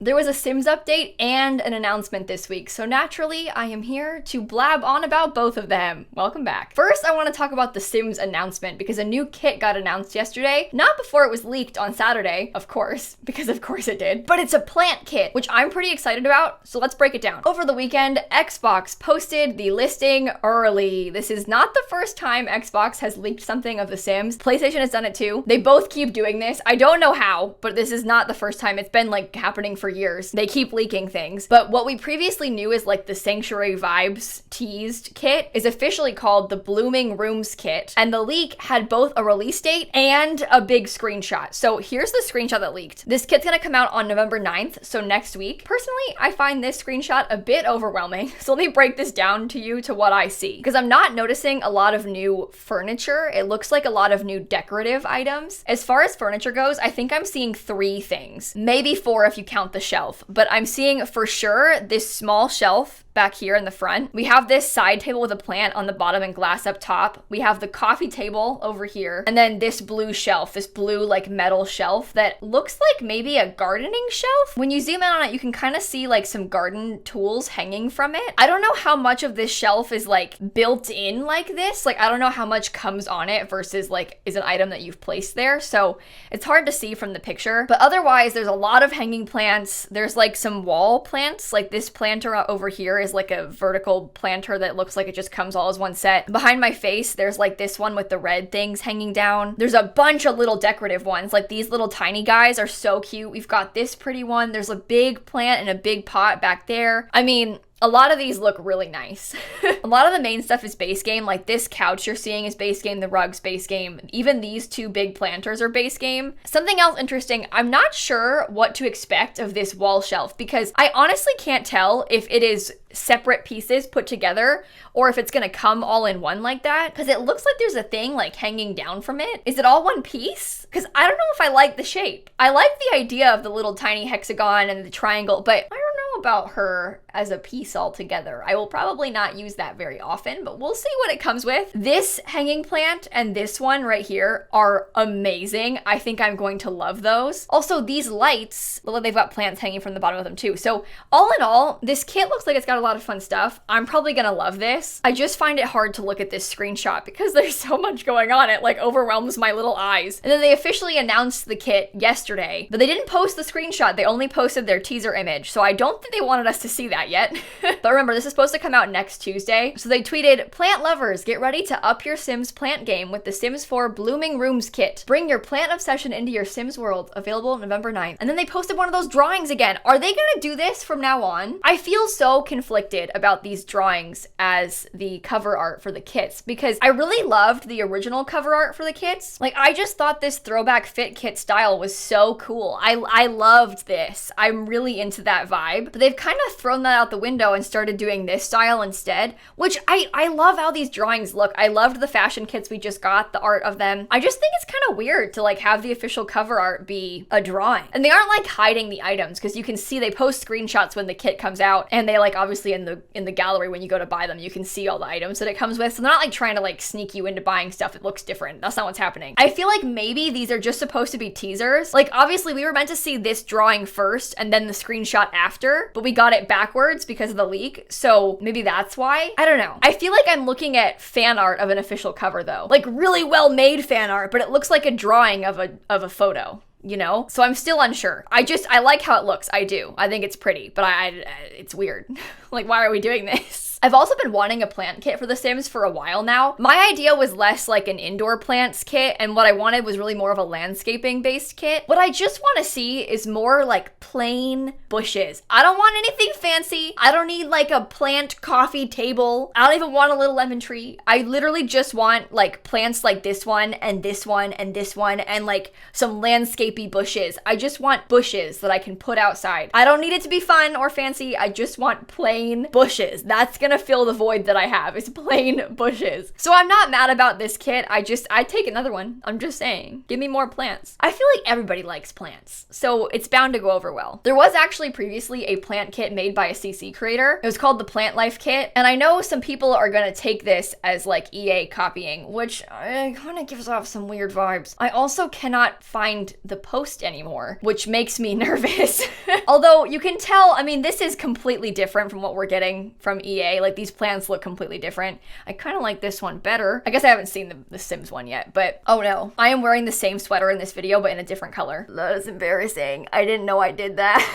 There was a Sims update and an announcement this week, so naturally I am here to blab on about both of them. Welcome back. First, I want to talk about the Sims announcement because a new kit got announced yesterday, not before it was leaked on Saturday, of course, because of course it did, but it's a plant kit, which I'm pretty excited about, so let's break it down. Over the weekend, Xbox posted the listing early. This is not the first time Xbox has leaked something of The Sims. PlayStation has done it too. They both keep doing this. I don't know how, but this is not the first time. It's been like happening for years. They keep leaking things. But what we previously knew as like the Sanctuary Vibes teased kit is officially called the Blooming Rooms kit. And the leak had both a release date and a big screenshot. So here's the screenshot that leaked. This kit's gonna come out on November 9th, so next week. Personally, I find this screenshot a bit overwhelming. So let me break this down to you to what I see. Because I'm not noticing a lot of new furniture. It looks like a lot of new decorative items. As far as furniture goes, I think I'm seeing 3 things. Maybe 4 if you count the shelf. But I'm seeing for sure this small shelf back here in the front. We have this side table with a plant on the bottom and glass up top. We have the coffee table over here. And then this blue shelf, this blue like metal shelf that looks like maybe a gardening shelf. When you zoom in on it, you can kind of see like some garden tools hanging from it. I don't know how much of this shelf is like built in like this. Like, I don't know how much comes on it versus like is an item that you've placed there. So it's hard to see from the picture. But otherwise, there's a lot of hanging plants. There's like some wall plants, like this planter over here is like a vertical planter that looks like it just comes all as one set. Behind my face, there's like this one with the red things hanging down. There's a bunch of little decorative ones, like these little tiny guys are so cute. We've got this pretty one. There's a big plant and a big pot back there. I mean, a lot of these look really nice. A lot of the main stuff is base game, like this couch you're seeing is base game, the rug's base game. Even these 2 big planters are base game. Something else interesting, I'm not sure what to expect of this wall shelf because I honestly can't tell if it is separate pieces put together or if it's gonna come all in one like that because it looks like there's a thing like hanging down from it. Is it all one piece? Because I don't know if I like the shape. I like the idea of the little tiny hexagon and the triangle, but I don't know about her as a piece altogether. I will probably not use that very often, but we'll see what it comes with. This hanging plant and this one right here are amazing. I think I'm going to love those. Also, these lights, they've got plants hanging from the bottom of them too. So all in all, this kit looks like it's got a lot of fun stuff. I'm probably gonna love this. I just find it hard to look at this screenshot because there's so much going on. It like overwhelms my little eyes. And then they officially announced the kit yesterday, but they didn't post the screenshot. They only posted their teaser image. So I don't think they wanted us to see that yet. But remember, this is supposed to come out next Tuesday. So they tweeted, "Plant lovers, get ready to up your Sims plant game with the Sims 4 Blooming Rooms kit. Bring your plant obsession into your Sims world. Available November 9th. And then they posted one of those drawings again. Are they gonna do this from now on? I feel so conflicted about these drawings as the cover art for the kits because I really loved the original cover art for the kits. Like, I just thought this throwback fit kit style was so cool. I loved this. I'm really into that vibe. But they've kind of thrown that out the window and started doing this style instead, which I love how these drawings look. I loved the fashion kits we just got, the art of them. I just think it's kind of weird to like have the official cover art be a drawing. And they aren't like hiding the items because you can see they post screenshots when the kit comes out and they like obviously in the gallery when you go to buy them, you can see all the items that it comes with. So they're not like trying to like sneak you into buying stuff that looks different. That's not what's happening. I feel like maybe these are just supposed to be teasers. Like obviously we were meant to see this drawing first and then the screenshot after, but we got it backwards because of the leak. So maybe that's why. I don't know. I feel like I'm looking at fan art of an official cover though. Like really well made fan art, but it looks like a drawing of a photo. You know? So I'm still unsure. I like how it looks. I do. I think it's pretty, but it's weird. Like, why are we doing this? I've also been wanting a plant kit for The Sims for a while now. My idea was less like an indoor plants kit, and what I wanted was really more of a landscaping based kit. What I just want to see is more like plain bushes. I don't want anything fancy. I don't need like a plant coffee table. I don't even want a little lemon tree. I literally just want like plants like this one and this one and this one and like some landscapey bushes. I just want bushes that I can put outside. I don't need it to be fun or fancy. I just want plain bushes. That's gonna gonna fill the void that I have, is plain bushes. So I'm not mad about this kit. I'd take another one. I'm just saying, give me more plants. I feel like everybody likes plants, so it's bound to go over well. There was actually previously a plant kit made by a CC creator. It was called the Plant Life Kit, and I know some people are gonna take this as like EA copying, which kind of gives off some weird vibes. I also cannot find the post anymore, which makes me nervous. Although you can tell, I mean, this is completely different from what we're getting from EA. Like, these plants look completely different. I kind of like this one better. I guess I haven't seen the Sims one yet, but oh no. I am wearing the same sweater in this video, but in a different color. That is embarrassing. I didn't know I did that.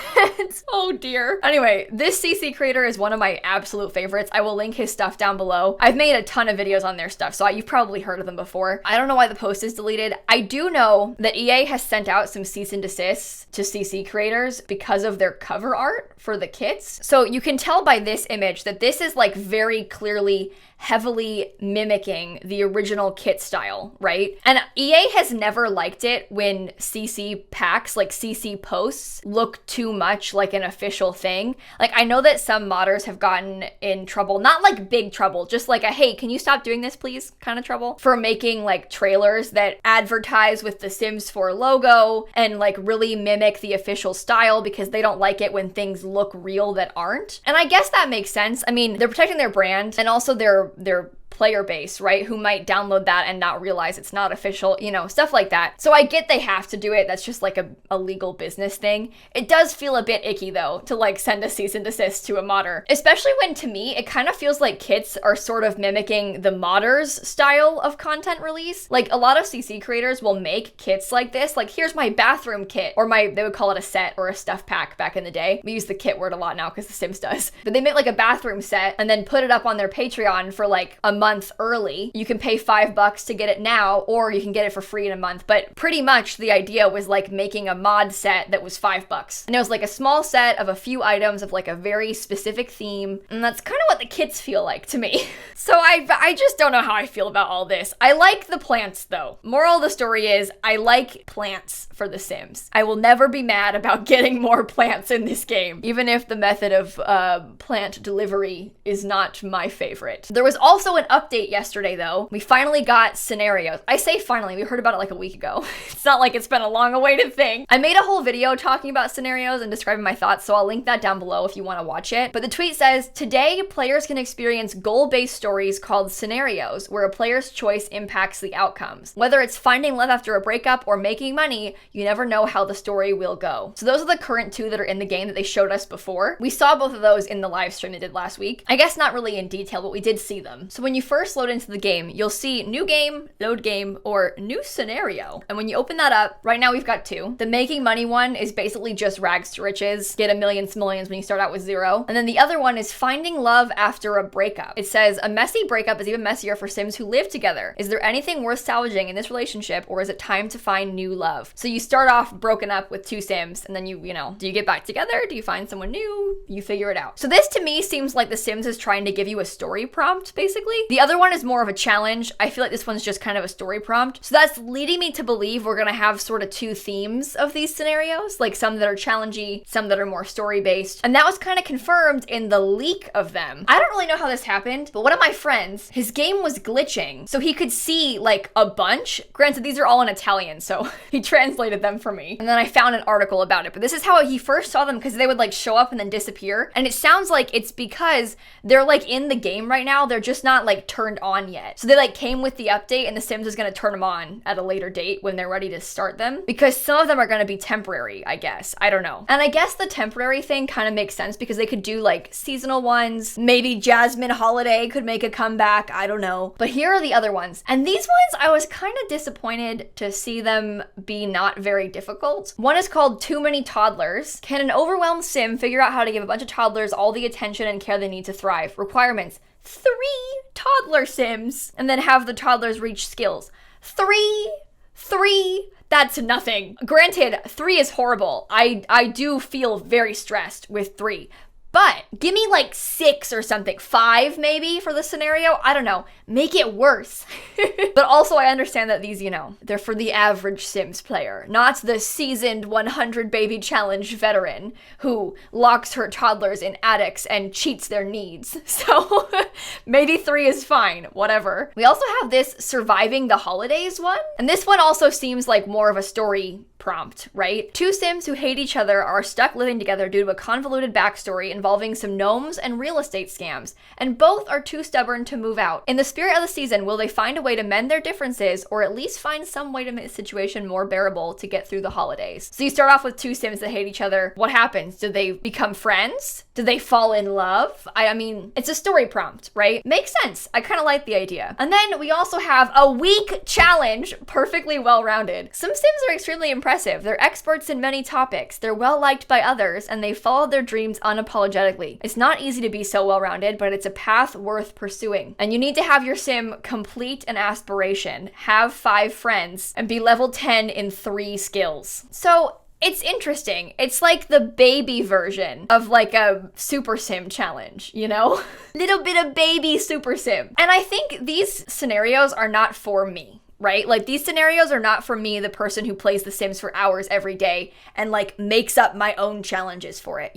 Oh dear. Anyway, this CC creator is one of my absolute favorites. I will link his stuff down below. I've made a ton of videos on their stuff, so you've probably heard of them before. I don't know why the post is deleted. I do know that EA has sent out some cease and desists to CC creators because of their cover art for the kits. So you can tell by this image that this is like very clearly heavily mimicking the original kit style, right? And EA has never liked it when CC packs, like CC posts, look too much like an official thing. Like, I know that some modders have gotten in trouble, not like big trouble, just like a, hey, can you stop doing this please kind of trouble, for making like trailers that advertise with the Sims 4 logo and like really mimic the official style because they don't like it when things look real that aren't. And I guess that makes sense. I mean, they're protecting their brand and also their player base, right? Who might download that and not realize it's not official, you know, stuff like that. So I get they have to do it. That's just like a legal business thing. It does feel a bit icky though to like send a cease and desist to a modder, especially when to me, it kind of feels like kits are sort of mimicking the modders style of content release. Like, a lot of CC creators will make kits like this. Like, here's my bathroom kit, or they would call it a set or a stuff pack back in the day. We use the kit word a lot now because The Sims does. But they make like a bathroom set and then put it up on their Patreon for like a month early. You can pay $5 to get it now, or you can get it for free in a month. But pretty much the idea was like making a mod set that was $5. And it was like a small set of a few items of like a very specific theme. And that's kind of what the kits feel like to me. So I just don't know how I feel about all this. I like the plants though. Moral of the story is I like plants for The Sims. I will never be mad about getting more plants in this game, even if the method of plant delivery is not my favorite. There was also an update yesterday though. We finally got scenarios. I say finally, we heard about it like a week ago. It's not like it's been a long awaited thing. I made a whole video talking about scenarios and describing my thoughts, so I'll link that down below if you want to watch it. But the tweet says, today players can experience goal-based stories called scenarios, where a player's choice impacts the outcomes. Whether it's finding love after a breakup or making money, you never know how the story will go. So those are the current two that are in the game that they showed us before. We saw both of those in the live stream they did last week. I guess not really in detail, but we did see them. So when you first load into the game, you'll see new game, load game, or new scenario. And when you open that up, right now we've got two. The making money one is basically just rags to riches, get a million simoleons when you start out with 0. And then the other one is finding love after a breakup. It says, a messy breakup is even messier for Sims who live together. Is there anything worth salvaging in this relationship, or is it time to find new love? So you start off broken up with 2 Sims, and then you know, do you get back together? Do you find someone new? You figure it out. So this to me seems like The Sims is trying to give you a story prompt, basically. The other one is more of a challenge. I feel like this one's just kind of a story prompt. So that's leading me to believe we're gonna have sort of 2 themes of these scenarios, like some that are challengey, some that are more story-based. And that was kind of confirmed in the leak of them. I don't really know how this happened, but one of my friends, his game was glitching, so he could see like a bunch. Granted, these are all in Italian, so he translated them for me. And then I found an article about it, but this is how he first saw them, because they would like show up and then disappear. And it sounds like it's because they're like in the game right now, they're just not like turned on yet. So they like came with the update, and The Sims is gonna turn them on at a later date when they're ready to start them, because some of them are gonna be temporary, I guess. I don't know. And I guess the temporary thing kind of makes sense because they could do like seasonal ones. Maybe Jasmine Holiday could make a comeback. I don't know. But here are the other ones. And these ones, I was kind of disappointed to see them be not very difficult. One is called Too Many Toddlers. Can an overwhelmed Sim figure out how to give a bunch of toddlers all the attention and care they need to thrive? Requirements: 3 toddler Sims, and then have the toddlers reach skills. 3, that's nothing. Granted, 3 is horrible. I do feel very stressed with 3. But give me like 6 or something, 5 maybe for the scenario. I don't know. Make it worse. But also I understand that these, they're for the average Sims player, not the seasoned 100 baby challenge veteran who locks her toddlers in attics and cheats their needs. So maybe 3 is fine, whatever. We also have this surviving the holidays one. And this one also seems like more of a story prompt, right? 2 Sims who hate each other are stuck living together due to a convoluted backstory involving some gnomes and real estate scams, and both are too stubborn to move out. In the spirit of the season, will they find a way to mend their differences, or at least find some way to make the situation more bearable to get through the holidays? So you start off with 2 Sims that hate each other. What happens? Do they become friends? Do they fall in love? I mean, it's a story prompt, right? Makes sense. I kind of like the idea. And then we also have a week challenge, perfectly well-rounded. Some Sims are extremely impressive. They're experts in many topics. They're well-liked by others, and they follow their dreams unapologetically. It's not easy to be so well-rounded, but it's a path worth pursuing. And you need to have your Sim complete an aspiration, have 5 friends, and be level 10 in 3 skills. So it's interesting. It's like the baby version of like a Super Sim challenge, Little bit of baby Super Sim. And I think these scenarios are not for me. Right? Like these scenarios are not for me, the person who plays The Sims for hours every day and like makes up my own challenges for it,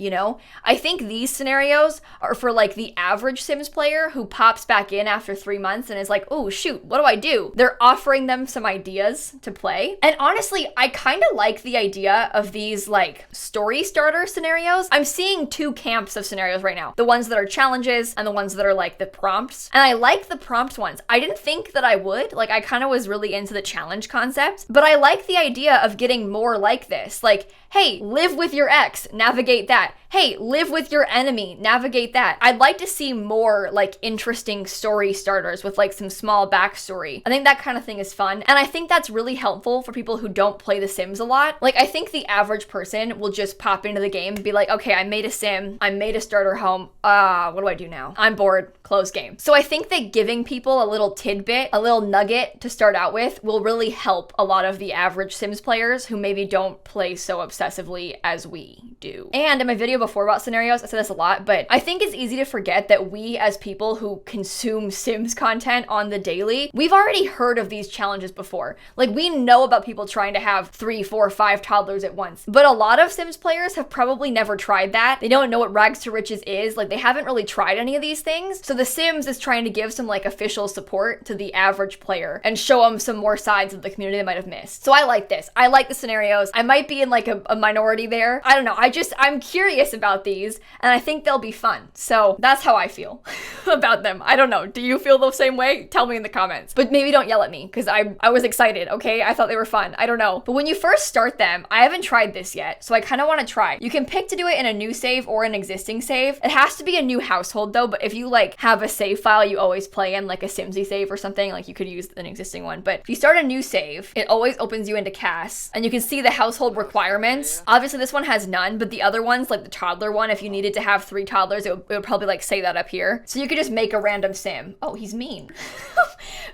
I think these scenarios are for like the average Sims player who pops back in after 3 months and is like, oh shoot, what do I do? They're offering them some ideas to play. And honestly, I kind of like the idea of these like story starter scenarios. I'm seeing 2 camps of scenarios right now. The ones that are challenges and the ones that are like the prompts. And I like the prompt ones. I didn't think that I would. Like I kind of was really into the challenge concept, but I like the idea of getting more like this. Like, hey, live with your ex, navigate that. Hey, live with your enemy, navigate that. I'd like to see more like interesting story starters with like some small backstory. I think that kind of thing is fun. And I think that's really helpful for people who don't play The Sims a lot. Like I think the average person will just pop into the game and be like, okay, I made a Sim, I made a starter home. What do I do now? I'm bored, close game. So I think that giving people a little tidbit, a little nugget to start out with will really help a lot of the average Sims players who maybe don't play so obsessively as we do. And in my video before about scenarios, I said this a lot, but I think it's easy to forget that we as people who consume Sims content on the daily, we've already heard of these challenges before. Like we know about people trying to have 3, 4, 5 toddlers at once, but a lot of Sims players have probably never tried that. They don't know what rags to riches is. Like they haven't really tried any of these things. So The Sims is trying to give some like official support to the average player and show them some more sides of the community they might have missed. So I like this. I like the scenarios. I might be in like a minority there. I don't know. I'm curious about these and I think they'll be fun. So that's how I feel about them. I don't know. Do you feel the same way? Tell me in the comments. But maybe don't yell at me because I was excited, okay? I thought they were fun. I don't know. But when you first start them, I haven't tried this yet, so I kind of want to try. You can pick to do it in a new save or an existing save. It has to be a new household though, but if you like have a save file you always play in, like a Simsie save or something, like you could use an existing one. But if you start a new save, it always opens you into CAS and you can see the household requirements. Obviously this one has none, but the other ones, like the toddler one, if you needed to have 3 toddlers, it would probably like say that up here. So you could just make a random Sim. Oh, he's mean.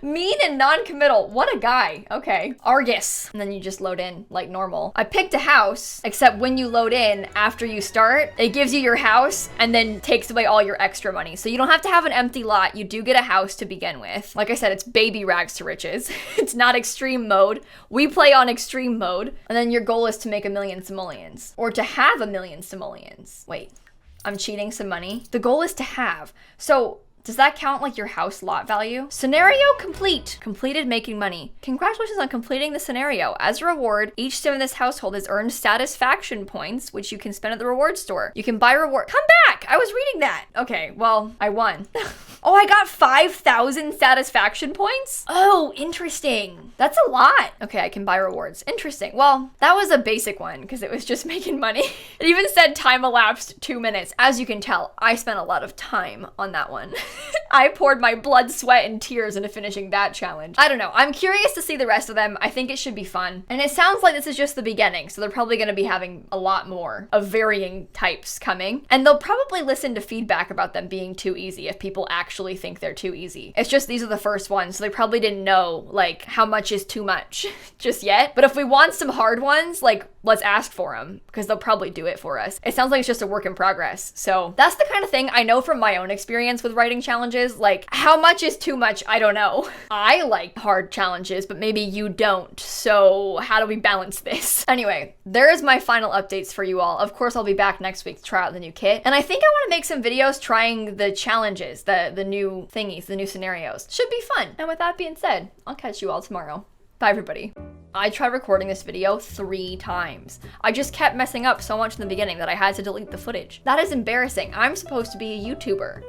Mean and non-committal. What a guy. Okay. Argus. And then you just load in like normal. I picked a house, except when you load in after you start, it gives you your house and then takes away all your extra money. So you don't have to have an empty lot. You do get a house to begin with. Like I said, it's baby rags to riches. It's not extreme mode. We play on extreme mode. And then your goal is to make 1,000,000 simoleons or to have 1,000,000 simoleons. Wait, I'm cheating some money. The goal is to have. So does that count like your house lot value? Scenario complete. Completed making money. Congratulations on completing the scenario. As a reward, each Sim in this household has earned satisfaction points, which you can spend at the reward store. You can buy reward. Come back! I was reading that. Okay, well, I won. Oh, I got 5,000 satisfaction points? Oh, interesting. That's a lot. Okay, I can buy rewards. Interesting. Well, that was a basic one because it was just making money. It even said time elapsed 2 minutes. As you can tell, I spent a lot of time on that one. I poured my blood, sweat, and tears into finishing that challenge. I don't know. I'm curious to see the rest of them. I think it should be fun. And it sounds like this is just the beginning, so they're probably going to be having a lot more of varying types coming. And they'll probably listen to feedback about them being too easy if people actually think they're too easy. It's just these are the first ones, so they probably didn't know like how much is too much just yet. But if we want some hard ones, like let's ask for them because they'll probably do it for us. It sounds like it's just a work in progress. So that's the kind of thing I know from my own experience with writing challenges. Like, how much is too much? I don't know. I like hard challenges, but maybe you don't. So how do we balance this? Anyway, there is my final updates for you all. Of course, I'll be back next week to try out the new kit. And I think I want to make some videos trying the challenges, the new thingies, the new scenarios. Should be fun. And with that being said, I'll catch you all tomorrow. Bye, everybody. I tried recording this video 3 times. I just kept messing up so much in the beginning that I had to delete the footage. That is embarrassing. I'm supposed to be a YouTuber.